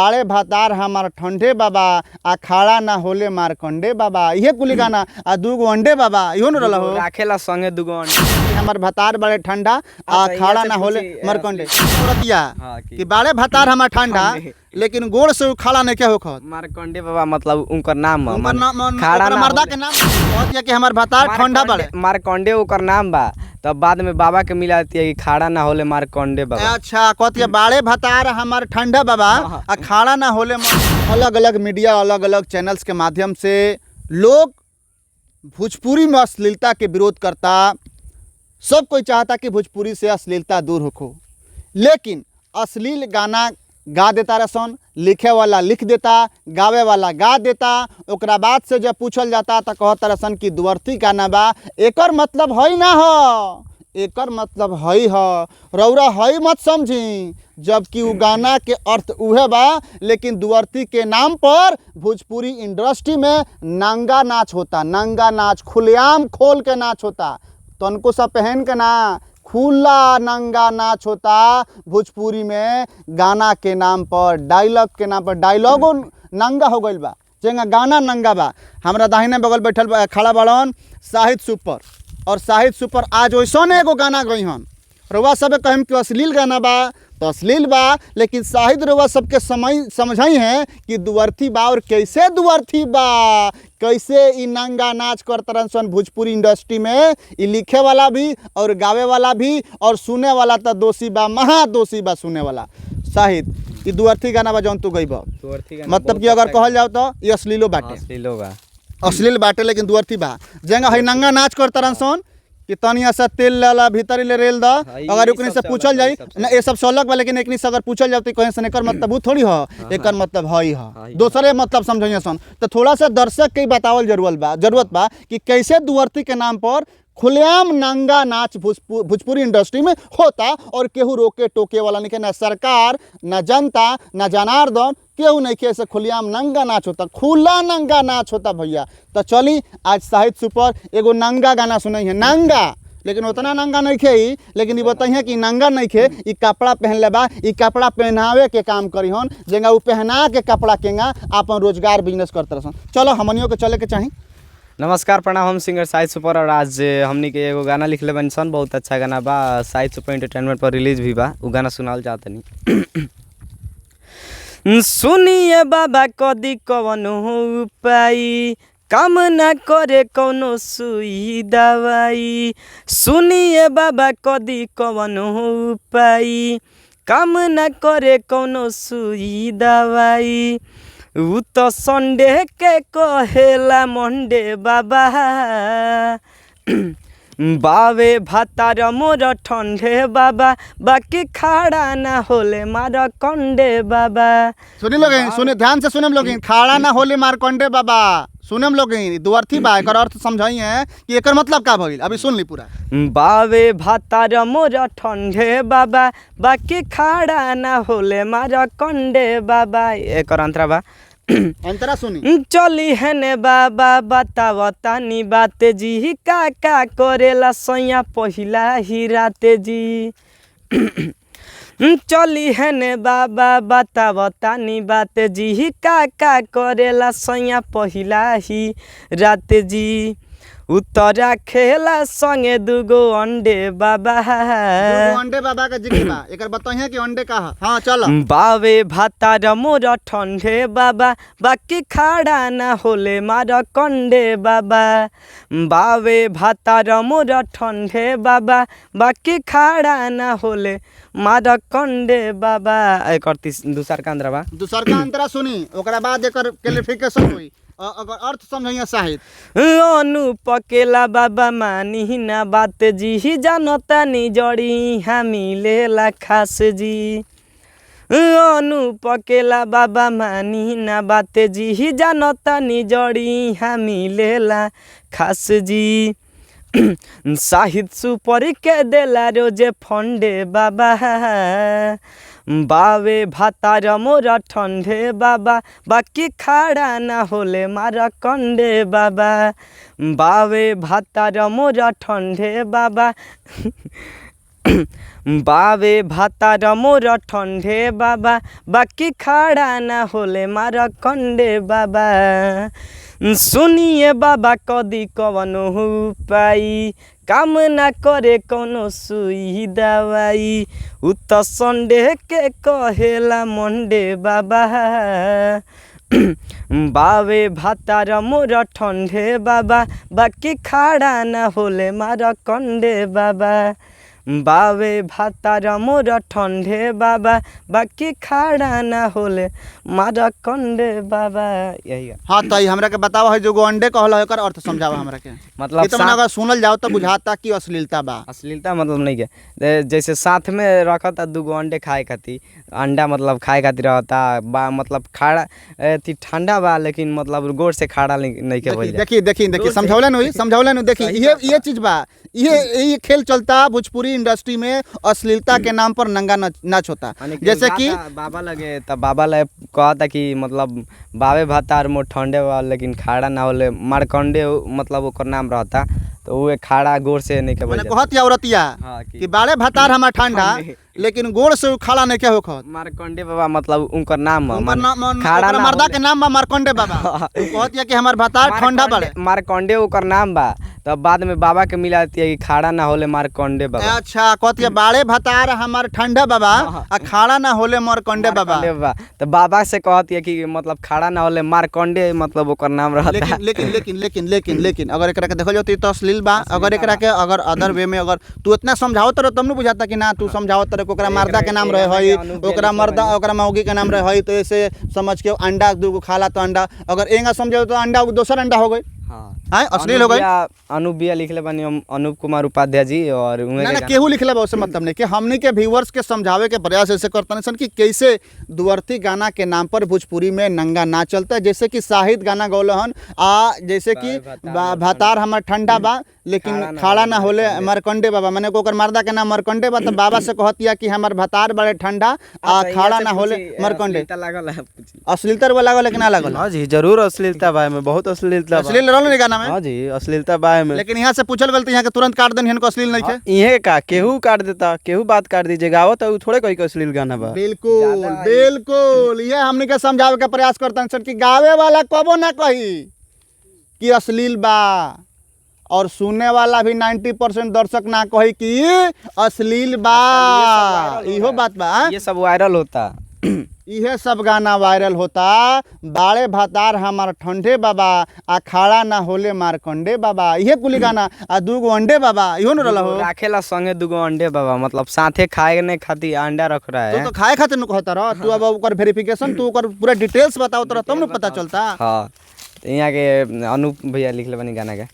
बाड़े भातार हमार ठंडे बाबा आ खाड़ा ना होले मारकंडे बाबा इहे कुली गाना आ दूगो अंडे बाबा इहो न रहल हो राखेला संगे दुगो अंडे हमार भातार बड़े ठंडा आ खाड़ा ना होले मारकंडे औरतिया कि बाड़े भातार हमार ठंडा लेकिन गोड़ से खाड़ा नहीं क्या होखत मारकंडे बाबा मतलब उनकर नाम खाड़ा ना मर्दा के नाम औरतिया कि हमार भातार ठंडा बड़े मारकंडे ओकर नाम बा तब बाद में बाबा के मिलाती है कि खाड़ा ना होले मारकंडे बाबा। अच्छा कहती बाड़े भातार हमार ठंडा बाबा आ खाड़ा ना होले। अलग अलग मीडिया अलग अलग चैनल्स के माध्यम से लोग भोजपुरी में अश्लीलता के विरोध करता। सब कोई चाहता कि भोजपुरी से अश्लीलता दूर हो, लेकिन अश्लील गाना गा देता रसन, लिखे वाला लिख देता, गावे वाला गा देता। ओकरा बाद से जब पूछल जाता तो कहता रसन कि दुअर्थी गाना बा। एकर मतलब है ना हो, एकर मतलब है रौरा है मत समझी, जबकि वो गाना के अर्थ उहे बा। लेकिन दुअर्थी के नाम पर भोजपुरी इंडस्ट्री में नंगा नाच होता, नंगा नाच खुलेआम खोल के नाच होता, तनको सा पहन के ना खुला नंगा नाच होता भोजपुरी में। गाना के नाम पर, डायलॉग के नाम पर डायलॉगो नंगा हो गइल बा, जेंगा गाना नंगा बा। हमरा दाहिने बगल बैठल खड़ा बाड़न शाहिद सुपर, और शाहिद सुपर आज वैसन एगो गाना गई हन। रउआ सब कहम कि अश्लील गाना बा तो अश्लील बा, लेकिन शाहिद रउआ सबके समझाई हैं कि दुअर्थी बा और कैसे दुअर्थी बा, कैसे इ नंगा नाच करतरन सन भोजपुरी इंडस्ट्री में। इ लिखे वाला भी और गावे वाला भी और सुने वाला तो दोषी बा, महा दोषी बा सुने वाला। शाहिद इ दुअर्थी गाना बा जौन तू गइबा, मतलब कि अगर कहल जाओ तो ये अश्लीलो बाटे, अश्लील बाटे, लेकिन दुअर्थी बा। जेंगा है नंगा नाच करतरन सन कि तनिया सा तेल लाला भीतर ले रेल दा। अगर एकनी से पूछल जाई ना ये सब सलग बा, लेकिन एकनी से अगर पूछल जाओ तो कहीं से एकर मतलब वो थोड़ी हो, एकर मतलब है दोसरे मतलब समझिए सन। तो थोड़ा सा दर्शक के बतावल जरूरत बा कि कैसे दुअर्थी के नाम पर खुलेआम नंगा नाच भोजपुरी इंडस्ट्री में होता और केहू रोके टोके वाला नहीं, ना सरकार ना जनता ना जनार्दन केहू नहीं के। ऐसे खुलेआम नंगा नाच होता, खुला नंगा नाच होता भैया। तो चली आज शाहिद सुपर एगो नंगा गाना सुनाई है, नंगा, लेकिन उतना नंगा नहीं खे ही, लेकिन ये बताइए कि नंगा नहीं खे, इ कपड़ा पहन ले बा, इ कपड़ा पहनावे के काम करी हन, जेंगा वो पहना के कपड़ा केंगा अपन रोजगार बिजनेस करते रहन। चलो हमनियों के चले के चाही। नमस्कार प्रणाम, हम सिंगर शाहिद सुपर और आज हमनी के एगो गाना लिखले बन सन, बहुत अच्छा गाना बा, शाहिद सुपर एंटरटेनमेंट पर रिलीज भी बा। वो गाना सुनाल चाहते नहीं। सुनिए बाबा कदी कवनो उपाय, काम ना करे कौनो सुई दवाई। सुनिए बाबा कदी कवनो उपाय, काम ना करे कौनो सुई दवाई। उ तो संडे के कहेला मंडे बाबा, बावे भातार मोर ठंडे बाबा, बाकी खाड़ा ना होले मारकंडे बाबा। सुनी लोग, सुने ध्यान से सुने लोग, खाड़ा ना होले मारकंडे बाबा सुनम लोग। दुअर्थी बा एकर अर्थ समझाई है कि एकर मतलब का भइल, अभी सुन ली पूरा। बावे भातार मोर ठंडे बाबा, बाकी खाड़ा ना होले मारकंडे बाबा। एकर अंतरा बा अंतरा सुनी। चली है ने बाबा बतावतानी बाते जी, का करेला सैया पहिला ही राते जी। चली है ने बाबा बतावतानी बाते जी, का करेला सैया पहिला ही राते जी। उतरा खेला संगे दुगो अंडे बाबा, अंडे बाबा का जिक्र बा, एकर बताइए कि अंडे का। हाँ चलो। बावे भातार मोर ठंडे बाबा, बाकी खाड़ा ना होले मारकंडे बाबा। बावे भातार मोर ठंडे बाबा, बाकी खाड़ा ना होले मारकंडे बाबा। एक दूसर का अंतरा बा, दूसर का अंतरा सुनी, ओकरा बाद एकर क्लैरिफिकेशन होई। अगर अर्थ समझिए शाहिद। अनुपकेला बाबा मानी ना बात जी, जानता नी जड़ी हामी लेला खास जी। अनुपकेला बाबा मानी ना बात जी, जानता नी जड़ी हामी लेला खास जी। शाहिद सुपर के देला रोजे फंडे बाबा, बावे भातार मोर ठंडे बाबा, बाकी खाड़ा ना होले मारकंडे बाबा। बावे भातार मोर ठंडे बाबा बावे भातार मोर ठंडे बाबा बाकी खाड़ा ना होले मार कंडे बाबा सुनिए बाबा कदी कवन उपाई काम ना करे कोनो सुई दवाई उ त संडे के कहेला मंडे बाबा बावे भातार मोर ठंडे बाबा बाकी खाड़ा ना होले मार कंडे बाबा बावे भातार मोर ठंडे बाबा बाकी खाड़ा ना होले मार कंडे बाबा यही है। हाँ तो हमरा के बताओ है जो अंडे कहल है एकर अर्थ समझावा हमरा के। मतलब तो अगर सुनल जाओ तो बुझाता कि अश्लीलता बा। अश्लीलता मतलब नहीं के जैसे साथ में रखता दूगो अंडे खाए खातिर अंडा मतलब खाए खातिर रहता बा मतलब खाड़ा थी ठंडा बा लेकिन मतलब गोड़ से खाड़ा नहीं के बोल देखी देखी देखी समझौलन देखी ये चीज बा ये खेल चलता भोजपुरी इंडस्ट्री में अश्लीलता के नाम पर नंगा नाच होता। जैसे कि बाबा लगे तब बाबा लगे कहता कि मतलब बावे भातार मोर ठंडे बा लेकिन खाड़ा ना होले मारकंडे मतलब ओकर नाम रहता तो वो खाड़ा गोड़ से नहीं के बोल कहत या औरतिया कि बाड़े भातार हमार ठंडा लेकिन गोड़ से खाड़ा नहीं के होखत मारकंडे बाबा मतलब उनकर नाम खाड़ा मर्दा के नाम बा मारकंडे बाबा कहत या कि हमार भातार ठंडा बाड़े मारकंडे ओकर नाम बा तब बाद में बाबा के मिलाती है कि खाड़ा ना होले मारकंडे बाबा। अच्छा कहत या बाड़े भातार हमार ठंडा बाबा आ खाड़ा ना होले मारकंडे बाबा तो बाबा से कहती है कि मतलब खाड़ा ना होले मारकंडे मतलब ओकर नाम रहता है। लेकिन लेकिन लेकिन लेकिन लेकिन अगर एकरा के देखल जाओ तो अश्लील बा। अगर एकरा के अगर अदर वे में अगर तू इतना समझाओ तर तब न बुझाता कि ना तू समझाओ तर ओकरा मर्दा के नाम रहे हई ओकरा मर्दा ओकरा मौगी के नाम रहे हई तो ऐसे समझ के अंडा दूगो खाला तो अंडा अगर एंगा समझाओ तो अंडा दोसर अंडा हो गई। हाँ अश्लील हो गई। अनूप भैया लिखले बानी अनूप कुमार उपाध्याय जी और ना केहू लिखले बा उससे मतलब नहीं कि हमने के व्यूअर्स के समझावे के प्रयास ऐसे करते सन कि कैसे दुअर्थी गाना के नाम पर भोजपुरी में नंगा ना चलता है। जैसे कि साहिद गाना गौलहन जैसे कि भातार हमार ठंडा बा लेकिन खाड़ा ना होले मरकंडे बाबा मैंने को ओकर मर्दा के नाम मरकंडे बा तो बाबा से कहतिया कि हमार भातार बड़े ठंडा आ खाड़ा ना होले मरकंडे। अश्लीलता वाला लेकिन ना लागल। हां जी जरूर अश्लीलता बा में बहुत अश्लीलता अश्लील रहल नहीं गाना में। हां जी अश्लीलता बा में लेकिन यहाँ से पूछल गलती यहाँ के तुरंत काट देन इनको अश्लील नहीं है। इहे का केहू काट देता केहू बात काट दीजिए गावत तो थोड़े कोई अश्लील गाना बा। बिल्कुल बिल्कुल ये हमने के समझावे का प्रयास करते हैं कि गावे वाला कबो ना कही कि अश्लील बा और सुनने वाला भी 90% दर्शक ना कही कि अश्लील बा। इहो बात बा ये सब वायरल होता इहे सब गाना वायरल होता। बाड़े भातार हमार ठंडे बाबा आ खाड़ा ना होले मारकंडे बाबा इहे कुली गाना आ दूगो अंडे बाबा इहो न रहल हो राखेला संगे दूगो अंडे बाबा मतलब साथे खाए ने खातिर अंडा रख रहा है तो खाए खातिर न कहता रह तू अब ओकर वेरिफिकेशन तू ओकर पूरा डिटेल्स बताओ तब न पता चलता। हां यहाँ के अनूप भैया लिखले बानी गाना के।